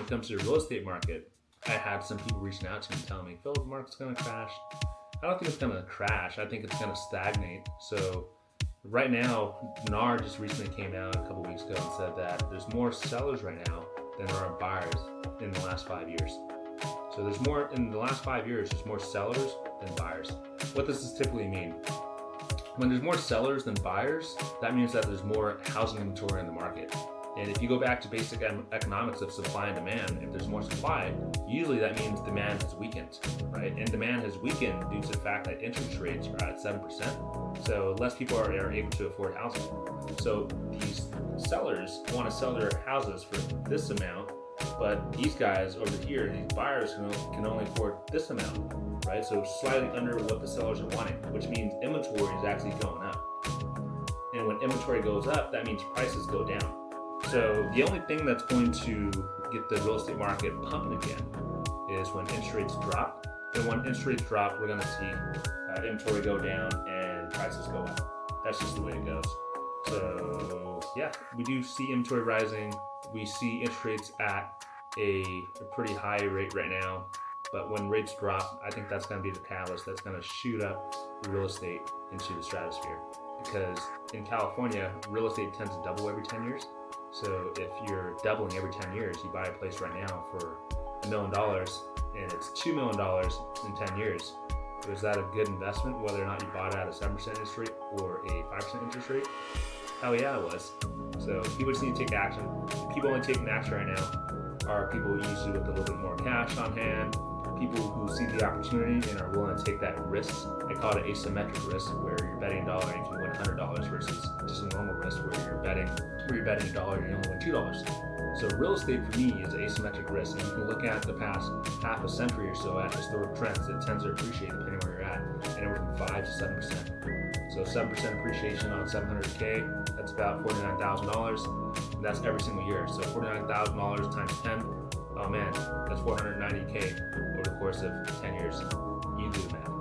it comes to the real estate market, I had some people reaching out to me telling me, Phil, the market's going to crash. I don't think it's going to crash. I think it's going to stagnate. So right now, NAR just recently came out a couple weeks ago and said that there's more sellers right now than there are buyers in the last 5 years. So there's more, in the last 5 years, there's more sellers than buyers. What does this typically mean? When there's more sellers than buyers, that means that there's more housing inventory in the market. And if you go back to basic economics of supply and demand, if there's more supply, usually that means demand has weakened, right? And demand has weakened due to the fact that interest rates are at 7%. So less people are able to afford houses. So these sellers want to sell their houses for this amount, but these guys over here, these buyers can only afford this amount, right? So slightly under what the sellers are wanting, which means inventory is actually going up. And when inventory goes up, that means prices go down. So the only thing that's going to get the real estate market pumping again is when interest rates drop. And when interest rates drop, we're going to see inventory go down and prices go up. That's just the way it goes. So yeah, we do see inventory rising. We see interest rates at a pretty high rate right now. But when rates drop, I think that's going to be the catalyst that's going to shoot up real estate into the stratosphere. Because in California, real estate tends to double every 10 years. So if you're doubling every 10 years, you buy a place right now for $1 million and it's $2 million in 10 years. Was that a good investment, whether or not you bought it at a 7% interest rate or a 5% interest rate? Hell yeah, it was. So people just need to take action. People only taking action right now are people usually with a little bit more cash on hand, people who see the opportunity and are willing to take that risk. I call it an asymmetric risk, where you're betting $1 and you can win $100 versus just a normal risk where you're betting $1 and you only win $2. So real estate for me is an asymmetric risk, and you can look at the past half a century or so at historic trends. It tends to appreciate depending where you're at, anywhere from 5 to 7%. So 7% appreciation on $700K, that's about $49,000, and that's every single year. So $49,000 times 10, oh man, that's $490K over the course of 10 years. You do the math.